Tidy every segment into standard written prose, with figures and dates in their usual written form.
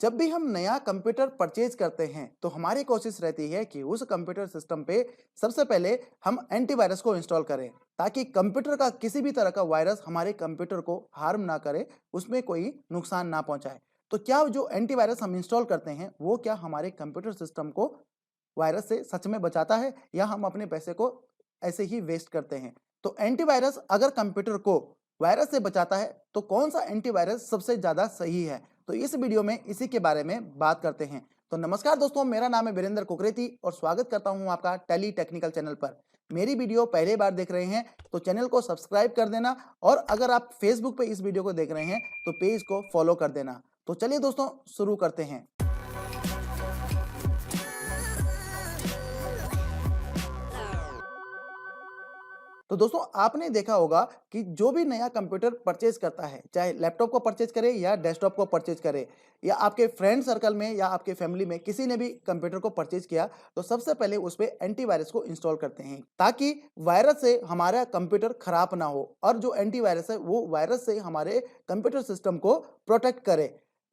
जब भी हम नया कंप्यूटर परचेज करते हैं तो हमारी कोशिश रहती है कि उस कंप्यूटर सिस्टम पे सबसे पहले हम एंटीवायरस को इंस्टॉल करें ताकि कंप्यूटर का किसी भी तरह का वायरस हमारे कंप्यूटर को हार्म ना करे, उसमें कोई नुकसान ना पहुंचाए। तो क्या जो एंटीवायरस हम इंस्टॉल करते हैं वो क्या हमारे कंप्यूटर सिस्टम को वायरस से सच में बचाता है या हम अपने पैसे को ऐसे ही वेस्ट करते हैं? तो एंटीवायरस अगर कंप्यूटर को वायरस से बचाता है तो कौन सा एंटीवायरस सबसे ज्यादा सही है? तो इस वीडियो में इसी के बारे में बात करते हैं। तो नमस्कार दोस्तों, मेरा नाम है वीरेंद्र कुकरेती और स्वागत करता हूं आपका टेली टेक्निकल चैनल पर। मेरी वीडियो पहले बार देख रहे हैं तो चैनल को सब्सक्राइब कर देना, और अगर आप फेसबुक पे इस वीडियो को देख रहे हैं तो पेज को फॉलो कर देना। तो चलिए दोस्तों, शुरू करते हैं। तो दोस्तों, आपने देखा होगा कि जो भी नया कंप्यूटर परचेज करता है, चाहे लैपटॉप को परचेज करे या डेस्कटॉप को परचेज करे, या आपके फ्रेंड सर्कल में या आपके फैमिली में किसी ने भी कंप्यूटर को परचेज किया, तो सबसे पहले उस पे एंटीवायरस को इंस्टॉल करते हैं ताकि वायरस से हमारा कंप्यूटर खराब ना हो, और जो एंटीवायरस है वो वायरस से हमारे कंप्यूटर सिस्टम को प्रोटेक्ट करे।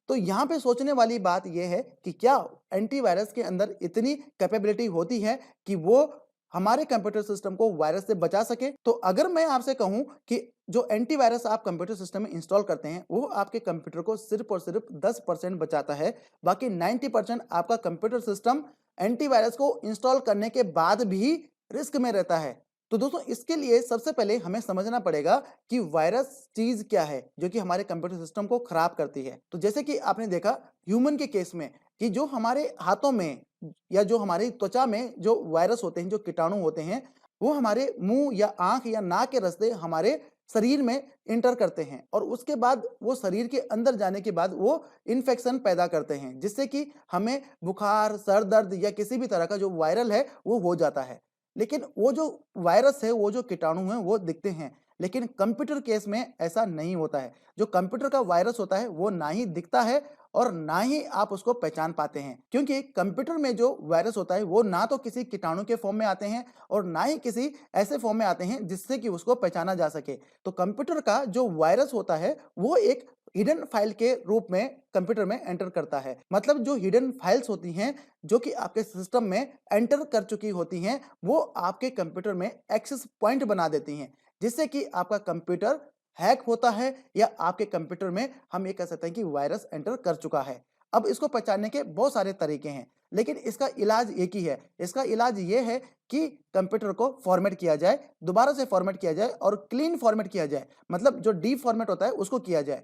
तो यहाँ पे सोचने वाली बात यह है कि क्या एंटीवायरस के अंदर इतनी कैपेबिलिटी होती है कि वो हमारे कंप्यूटर सिस्टम को वायरस से बचा सके? तो अगर मैं आपसे कहूं कि जो एंटीवायरस आप कंप्यूटर सिस्टम में इंस्टॉल करते हैं वो आपके कंप्यूटर को सिर्फ और सिर्फ 10% बचाता है, बाकी 90% आपका कंप्यूटर सिस्टम एंटीवायरस को इंस्टॉल करने के बाद भी रिस्क में रहता है। तो दोस्तों, इसके लिए सबसे पहले हमें समझना पड़ेगा कि वायरस चीज क्या है जो कि हमारे कंप्यूटर सिस्टम को खराब करती है। तो जैसे कि आपने देखा ह्यूमन के केस में कि जो हमारे हाथों में या जो हमारी त्वचा में जो वायरस होते हैं, जो कीटाणु होते हैं, वो हमारे मुंह या आंख या नाक के रास्ते हमारे शरीर में इंटर करते हैं, और उसके बाद वो शरीर के अंदर जाने के बाद वो इन्फेक्शन पैदा करते हैं, जिससे कि हमें बुखार, सर दर्द या किसी भी तरह का जो वायरल है वो हो जाता है। लेकिन वो जो वायरस है, वो जो कीटाणु हैं वो दिखते हैं, लेकिन कंप्यूटर केस में ऐसा नहीं होता है। जो कंप्यूटर का वायरस होता है वो ना ही दिखता है और ना ही आप उसको पहचान पाते हैं, क्योंकि कंप्यूटर में जो वायरस होता है वो ना तो किसी कीटाणु के फॉर्म में आते हैं और ना ही किसी ऐसे फॉर्म में आते हैं जिससे कि उसको पहचाना जा सके। तो कंप्यूटर का जो वायरस होता है वो एक हिडन फाइल के रूप में कंप्यूटर में एंटर करता है। मतलब जो हिडन फाइल्स होती हैं जो कि आपके सिस्टम में एंटर कर चुकी होती हैं, वो आपके कंप्यूटर में एक्सेस पॉइंट बना देती हैं, जिससे कि आपका कंप्यूटर हैक होता है या आपके कंप्यूटर में हम ये कह सकते हैं कि वायरस एंटर कर चुका है। अब इसको पहचानने के बहुत सारे तरीके हैं, लेकिन इसका इलाज एक ही है। इसका इलाज ये है कि कंप्यूटर को फॉर्मेट किया जाए, दोबारा से फॉर्मेट किया जाए और क्लीन फॉर्मेट किया जाए, मतलब जो डी फॉर्मेट होता है उसको किया जाए।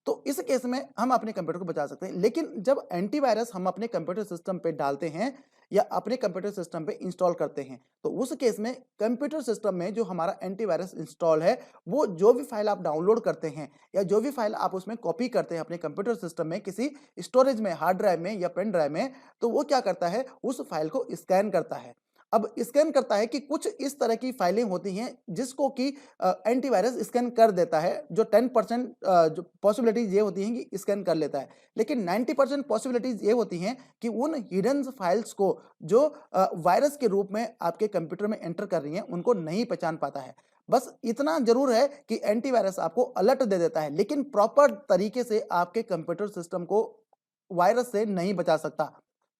तो इस केस में हम अपने कंप्यूटर को बचा सकते हैं। लेकिन जब एंटीवायरस हम अपने कंप्यूटर सिस्टम पे डालते हैं या अपने कंप्यूटर सिस्टम पे इंस्टॉल करते हैं, तो उस केस में कंप्यूटर सिस्टम में जो हमारा एंटीवायरस इंस्टॉल है, वो जो भी फाइल आप डाउनलोड करते हैं या जो भी फाइल आप उसमें कॉपी करते हैं अपने कंप्यूटर सिस्टम में किसी स्टोरेज में, हार्ड ड्राइव में या पेन ड्राइव में, तो वो क्या करता है, उस फाइल को स्कैन करता है। अब स्कैन करता है कि कुछ इस तरह की फाइलें होती हैं जिसको कि एंटीवायरस स्कैन कर देता है। जो 10% जो पॉसिबिलिटीज ये होती हैं कि स्कैन कर लेता है, लेकिन 90% पॉसिबिलिटीज ये होती हैं कि उन हिडन फाइल्स को जो वायरस के रूप में आपके कंप्यूटर में एंटर कर रही हैं उनको नहीं पहचान पाता है। बस इतना जरूर है कि एंटीवायरस आपको अलर्ट दे देता है, लेकिन प्रॉपर तरीके से आपके कंप्यूटर सिस्टम को वायरस से नहीं बचा सकता,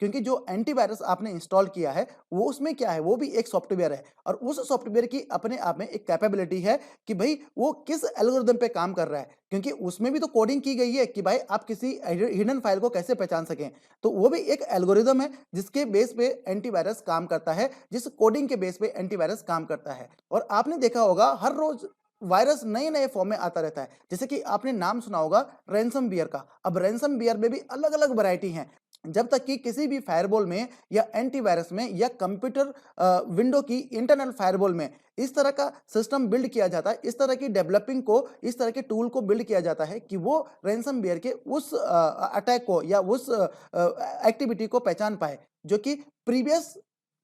क्योंकि जो एंटीवायरस आपने इंस्टॉल किया है वो उसमें क्या है, वो भी एक सॉफ्टवेयर है, और उस सॉफ्टवेयर की अपने आप में एक कैपेबिलिटी है कि भाई वो किस एल्गोरिदम पे काम कर रहा है, क्योंकि उसमें भी तो कोडिंग की गई है कि भाई आप किसी हिडन फाइल को कैसे पहचान सकें। तो वो भी एक एल्गोरिदम है जिसके बेस पे एंटीवायरस काम करता है, जिस कोडिंग के बेस पे एंटीवायरस काम करता है। और आपने देखा होगा हर रोज वायरस नए नए फॉर्म में आता रहता है। जैसे कि आपने नाम सुना होगा रैनसम बियर का। अब रैनसम बियर में भी अलग अलग वैरायटी हैं। जब तक कि किसी भी फायरवॉल में या एंटीवायरस में या कंप्यूटर विंडो की इंटरनल फायरवॉल में इस तरह का सिस्टम बिल्ड किया जाता है, इस तरह की डेवलपिंग को, इस तरह के टूल को बिल्ड किया जाता है कि वो रैनसमवेयर के उस अटैक को या उस एक्टिविटी को पहचान पाए जो कि प्रीवियस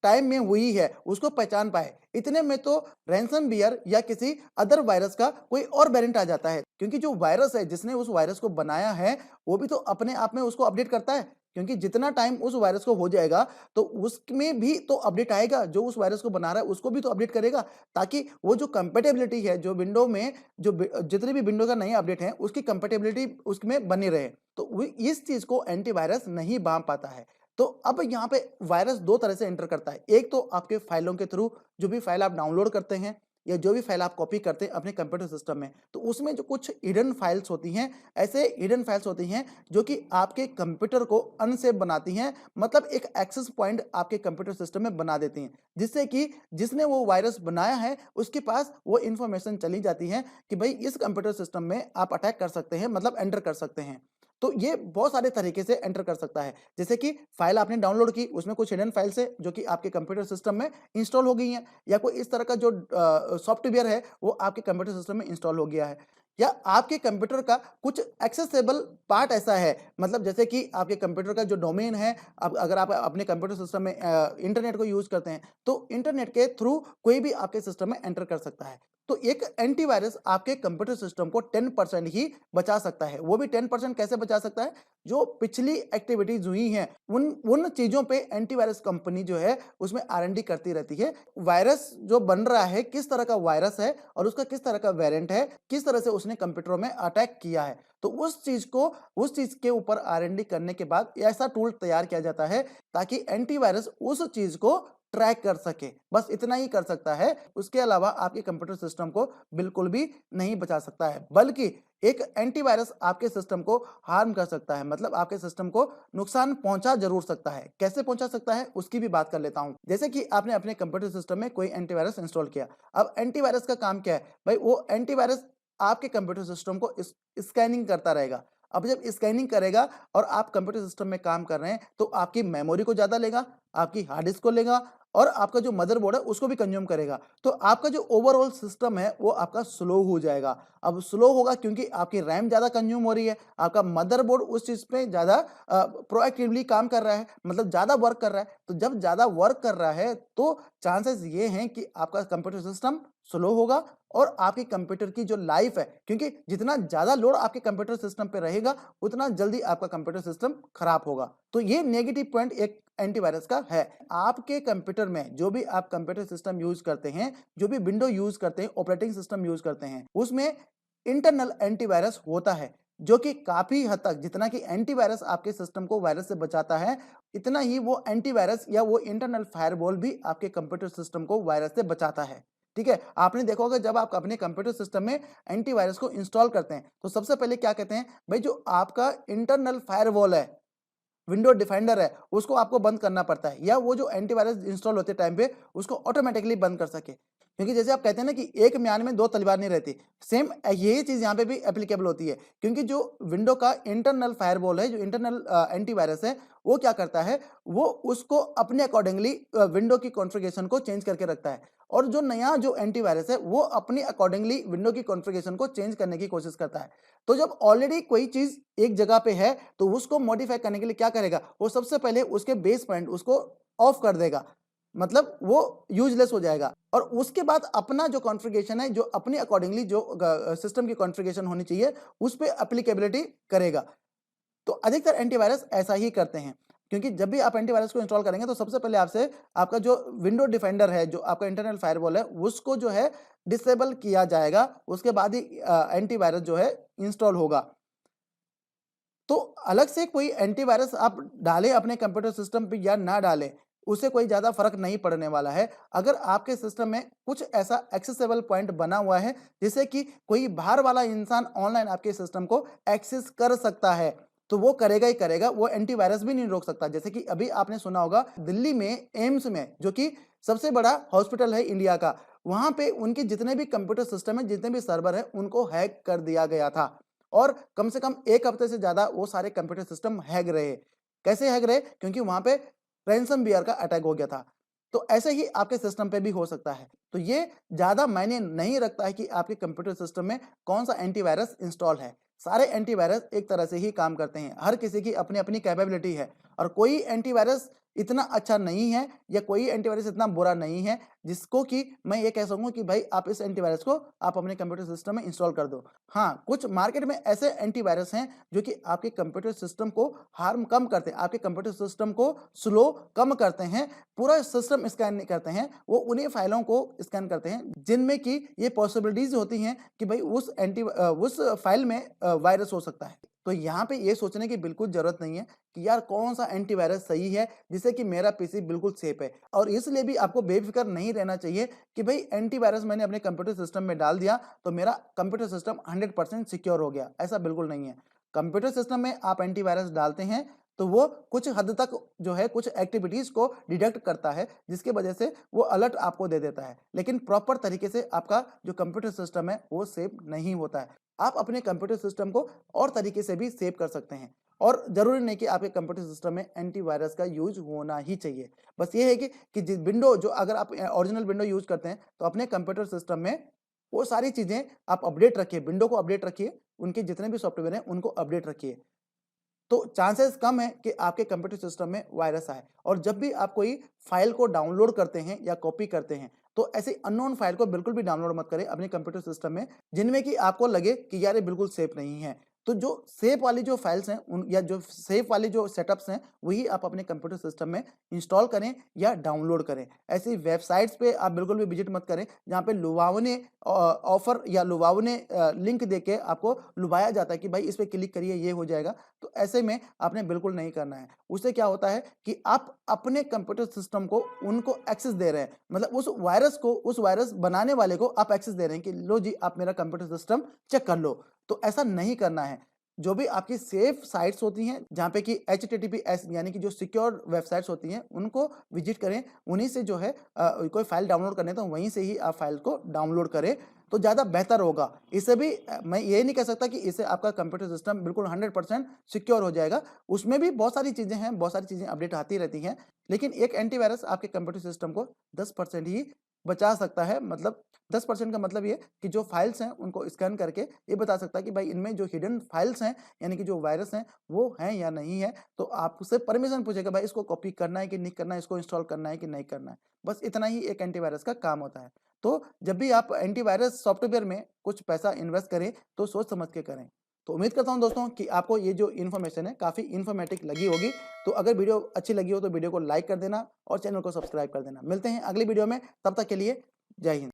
टाइम में हुई है, उसको पहचान पाए। इतने में तो रैनसमवेयर या किसी अदर वायरस का कोई और वेरिएंट आ जाता है, क्योंकि जो वायरस है जिसने उस वायरस को बनाया है वो भी तो अपने आप में उसको अपडेट करता है। क्योंकि जितना टाइम उस वायरस को हो जाएगा, तो उसमें भी तो अपडेट आएगा, जो उस वायरस को बना रहा है उसको भी तो अपडेट करेगा, ताकि वो जो कंपैटिबिलिटी है, जो विंडो में जितने भी विंडो का नए अपडेट हैं, उसकी कंपैटिबिलिटी उसमें बनी रहे। तो इस चीज़ को एंटीवायरस नहीं बाँध पाता है। तो अब यहाँ पे वायरस 2 तरह से एंटर करता है। एक तो आपके फाइलों के थ्रू, जो भी फाइल आप डाउनलोड करते हैं या जो भी फाइल आप कॉपी करते हैं अपने कंप्यूटर सिस्टम में, तो उसमें जो कुछ हिडन फाइल्स होती हैं, ऐसे हिडन फाइल्स होती हैं जो कि आपके कंप्यूटर को अनसेफ बनाती हैं, मतलब एक एक्सेस पॉइंट आपके कंप्यूटर सिस्टम में बना देती हैं, जिससे कि जिसने वो वायरस बनाया है उसके पास वो इन्फॉर्मेशन चली जाती है कि भाई इस कंप्यूटर सिस्टम में आप अटैक कर सकते हैं, मतलब एंटर कर सकते हैं। तो ये बहुत सारे तरीके से एंटर कर सकता है। जैसे कि फाइल आपने डाउनलोड की, उसमें कुछ हिडन फाइल्स है जो कि आपके कंप्यूटर सिस्टम में इंस्टॉल हो गई हैं, या कोई इस तरह का जो सॉफ्टवेयर है वो आपके कंप्यूटर सिस्टम में इंस्टॉल हो गया है, या आपके कंप्यूटर का कुछ एक्सेसिबल पार्ट ऐसा है, मतलब जैसे कि आपके कंप्यूटर का जो डोमेन है, अब अगर आप अपने कंप्यूटर सिस्टम में इंटरनेट को यूज करते हैं, तो इंटरनेट के थ्रू कोई भी आपके सिस्टम में एंटर कर सकता है। तो एक एंटीवायरस आपके कंप्यूटर सिस्टम को 10% ही बचा सकता है। वो भी 10% कैसे बचा सकता है? जो पिछली एक्टिविटीज हुई हैं, उन उन चीजों पे एंटीवायरस कंपनी जो है उसमें आर&डी करती रहती है। वायरस जो बन रहा है, किस तरह का वायरस है और उसका किस तरह का वेरिएंट है, किस तरह से उसने कंप्यूटरों में अटैक किया है, तो उस चीज के ऊपर आर&डी करने के बाद ऐसा टूल तैयार किया जाता है ताकि एंटीवायरस उस चीज को ट्रैक कर सके। बस इतना ही कर सकता है, उसके अलावा आपके कंप्यूटर सिस्टम को बिल्कुल भी नहीं बचा सकता है, बल्कि एक एंटीवायरस आपके सिस्टम को हार्म कर सकता है, मतलब आपके सिस्टम को नुकसान पहुंचा जरूर सकता है। कैसे पहुंचा सकता है उसकी भी बात कर लेता हूं। जैसे कि आपने अपने कंप्यूटर सिस्टम में कोई एंटीवायरस इंस्टॉल किया। अब एंटीवायरस का काम क्या है भाई? वो एंटीवायरस आपके कंप्यूटर सिस्टम को स्कैनिंग करता रहेगा। अब जब स्कैनिंग करेगा और आप कंप्यूटर सिस्टम में काम कर रहे हैं, तो आपकी मेमोरी को ज्यादा लेगा, आपकी हार्ड डिस्क को लेगा, और आपका जो मदरबोर्ड है उसको भी कंज्यूम करेगा। तो आपका जो ओवरऑल सिस्टम है वो आपका स्लो हो जाएगा। अब स्लो होगा क्योंकि आपकी रैम ज्यादा कंज्यूम हो रही है, आपका मदरबोर्ड उस चीज पे ज्यादा प्रोएक्टिवली काम कर रहा है, मतलब ज्यादा वर्क कर रहा है। तो जब ज्यादा वर्क कर रहा है तो चांसेस ये हैं कि आपका कंप्यूटर सिस्टम स्लो होगा, और आपके कंप्यूटर की जो लाइफ है, क्योंकि जितना ज्यादा लोड आपके कंप्यूटर सिस्टम पे रहेगा उतना जल्दी आपका कंप्यूटर सिस्टम खराब होगा। तो ये नेगेटिव पॉइंट एक एंटीवायरस का है। आपके कंप्यूटर में जो भी आप कंप्यूटर सिस्टम यूज करते हैं, जो भी विंडो यूज करते हैं, ऑपरेटिंग सिस्टम यूज करते हैं, उसमें इंटरनल एंटीवायरस होता है, जो कि काफी हद तक, जितना कि एंटीवायरस आपके सिस्टम को वायरस से बचाता है, इतना ही वो एंटीवायरस या वो इंटरनल फायरवॉल भी आपके कंप्यूटर सिस्टम को वायरस से बचाता है। ठीक है, आपने देखा होगा जब आप अपने कंप्यूटर सिस्टम में एंटीवायरस को इंस्टॉल करते हैं, तो सबसे पहले क्या कहते हैं भाई? जो आपका इंटरनल फायरवॉल है, विंडो डिफेंडर है, उसको आपको बंद करना पड़ता है, या वो जो एंटीवायरस इंस्टॉल होते टाइम पे उसको ऑटोमेटिकली बंद कर सके। क्योंकि जैसे आप कहते हैं ना कि एक म्यान में दो तलवार नहीं रहती, सेम यही चीज यहाँ पे भी एप्लीकेबल होती है। क्योंकि जो विंडो का इंटरनल फायरवॉल है, जो इंटरनल एंटीवायरस है, वो क्या करता है, वो उसको अपने अकॉर्डिंगली विंडो की कॉन्फ़िगरेशन को चेंज करके रखता है, और जो नया जो एंटीवायरस है वो अपने अकॉर्डिंगली विंडो की कॉन्फ़िगरेशन को चेंज करने की कोशिश करता है। तो जब ऑलरेडी कोई चीज एक जगह पे है, तो उसको मॉडिफाई करने के लिए क्या करेगा? वो सबसे पहले उसके बेस पॉइंट उसको ऑफ कर देगा, मतलब वो यूजलेस हो जाएगा, और उसके बाद अपना जो कॉन्फ़िगरेशन है, जो अपने अकॉर्डिंगली जो सिस्टम की कॉन्फ़िगरेशन होनी चाहिए, उस पे एप्लीकेबिलिटी करेगा। तो अधिकतर एंटीवायरस ऐसा ही करते हैं, क्योंकि जब भी आप एंटीवायरस को इंस्टॉल करेंगे तो सबसे पहले आपसे आपका जो विंडो डिफेंडर है, जो आपका इंटरनल फायरवॉल है, उसको जो है डिसेबल किया जाएगा, उसके बाद ही एंटीवायरस जो है इंस्टॉल होगा। तो अलग से कोई एंटीवायरस आप डालें अपने कंप्यूटर सिस्टम पे या ना डालें, उससे कोई ज़्यादा फ़र्क नहीं पड़ने वाला है। अगर आपके सिस्टम में कुछ ऐसा एक्सेसिबल पॉइंट बना हुआ है, जिससे कि कोई बाहर वाला इंसान ऑनलाइन आपके सिस्टम को एक्सेस कर सकता है, तो वो करेगा ही करेगा, वो एंटीवायरस भी नहीं रोक सकता। जैसे कि अभी आपने सुना होगा दिल्ली में एम्स में, जो कि सबसे बड़ा हॉस्पिटल है इंडिया का, वहाँ पे उनके जितने भी कंप्यूटर सिस्टम है, जितने भी सर्वर है, उनको हैक कर दिया गया था। और कम से कम 1 हफ्ते से ज़्यादा वो सारे कंप्यूटर सिस्टम हैक रहे। कैसे हैक रहे? क्योंकि वहाँ पे रैनसमवेयर का अटैक हो गया था। तो ऐसे ही आपके सिस्टम पे भी हो सकता है। तो ये ज़्यादा मायने नहीं रखता है कि आपके कंप्यूटर सिस्टम में कौन-सा एंटीवायरस इंस्टॉल है। सारे एंटीवायरस एक तरह से ही काम करते हैं। हर किसी की अपनी-अपनी कैपेबिलिटी है। और कोई एंटीवायरस इतना अच्छा नहीं है या कोई एंटीवायरस इतना बुरा नहीं है जिसको कि मैं ये कह सकूँ कि भाई आप इस एंटीवायरस को आप अपने कंप्यूटर सिस्टम में इंस्टॉल कर दो। हाँ, कुछ मार्केट में ऐसे एंटीवायरस हैं जो कि आपके कंप्यूटर सिस्टम को हार्म कम करते हैं, आपके कंप्यूटर सिस्टम को स्लो कम करते हैं, पूरा सिस्टम स्कैन नहीं करते हैं, वो उन्हीं फाइलों को स्कैन करते हैं जिनमें कि ये पॉसिबिलिटीज़ होती हैं कि भाई उस फाइल में वायरस हो सकता है। तो यहाँ पे ये सोचने की बिल्कुल ज़रूरत नहीं है कि यार कौन-सा एंटीवायरस सही है जिससे कि मेरा पीसी बिल्कुल सेफ है। और इसलिए भी आपको बेफ़िक्र नहीं रहना चाहिए कि भई एंटीवायरस मैंने अपने कंप्यूटर सिस्टम में डाल दिया तो मेरा कंप्यूटर सिस्टम 100% सिक्योर हो गया, ऐसा बिल्कुल नहीं है। कंप्यूटर सिस्टम में आप एंटीवायरस डालते हैं तो वो कुछ हद तक जो है कुछ एक्टिविटीज़ को डिटेक्ट करता है जिसकी वजह से वो अलर्ट आपको दे देता है। लेकिन प्रॉपर तरीके से आपका जो कंप्यूटर सिस्टम है वो सेव नहीं होता है। आप अपने कंप्यूटर सिस्टम को और तरीके से भी सेव कर सकते हैं और ज़रूरी नहीं कि आपके कंप्यूटर सिस्टम में एंटीवायरस का यूज़ होना ही चाहिए। बस ये है कि जिस विंडो जो अगर आप ओरिजिनल विंडो यूज़ करते हैं तो अपने कंप्यूटर सिस्टम में वो सारी चीज़ें आप अपडेट रखिए, विंडो को अपडेट रखिए, उनके जितने भी सॉफ्टवेयर हैं उनको अपडेट रखिए। तो चांसेस कम है कि आपके कंप्यूटर सिस्टम में वायरस आए और जब भी आप कोई फाइल को डाउनलोड करते हैं या कॉपी करते हैं तो ऐसी अननोन फाइल को बिल्कुल भी डाउनलोड मत करें अपने कंप्यूटर सिस्टम में जिनमें कि आपको लगे कि यार ये बिल्कुल सेफ नहीं है। तो जो सेफ वाली जो फाइल्स हैं उन या जो सेफ वाली जो सेटअप्स हैं वही आप अपने कंप्यूटर सिस्टम में इंस्टॉल करें या डाउनलोड करें। ऐसी वेबसाइट्स पे आप बिल्कुल भी विजिट मत करें जहाँ पे लुभावने ऑफर या लुभावने लिंक देके आपको लुभाया जाता है कि भाई इस पे क्लिक करिए ये हो जाएगा। तो ऐसे में आपने बिल्कुल नहीं करना है। उससे क्या होता है कि आप अपने कंप्यूटर सिस्टम को उनको एक्सेस दे रहे हैं। मतलब उस वायरस बनाने वाले को आप एक्सेस दे रहे हैं कि लो जी आप मेरा कंप्यूटर सिस्टम चेक कर लो। तो ऐसा नहीं करना है। जो भी आपकी सेफ साइट्स होती हैं जहाँ पे कि एचटीटीपीएस यानी कि जो सिक्योर वेबसाइट्स होती हैं उनको विजिट करें। उन्हीं से जो है कोई फाइल डाउनलोड करनी है तो वहीं से ही आप फाइल को डाउनलोड करें तो ज़्यादा बेहतर होगा। इससे भी मैं ये नहीं कह सकता कि इससे आपका कंप्यूटर सिस्टम बिल्कुल 100% सिक्योर हो जाएगा। उसमें भी बहुत सारी चीज़ें हैं, बहुत सारी चीज़ें अपडेट आती रहती हैं। लेकिन एक एंटीवायरस आपके कंप्यूटर सिस्टम को 10% ही बचा सकता है। मतलब 10% का मतलब ये कि जो फाइल्स हैं उनको स्कैन करके ये बता सकता है कि भाई इनमें जो हिडन फाइल्स हैं यानी कि जो वायरस हैं वो हैं या नहीं है। तो आप उससे परमिशन पूछेगा भाई इसको कॉपी करना है कि नहीं करना है, इसको इंस्टॉल करना है कि नहीं करना है। बस इतना ही एक एंटीवायरस का काम होता है। तो जब भी आप एंटीवायरस सॉफ्टवेयर में कुछ पैसा इन्वेस्ट करें तो सोच समझ के करें। तो उम्मीद करता हूँ दोस्तों कि आपको ये जो इन्फॉर्मेशन है काफ़ी इन्फॉर्मेटिव लगी होगी। तो अगर वीडियो अच्छी लगी हो तो वीडियो को लाइक कर देना और चैनल को सब्सक्राइब कर देना। मिलते हैं अगली वीडियो में, तब तक के लिए जय हिंद।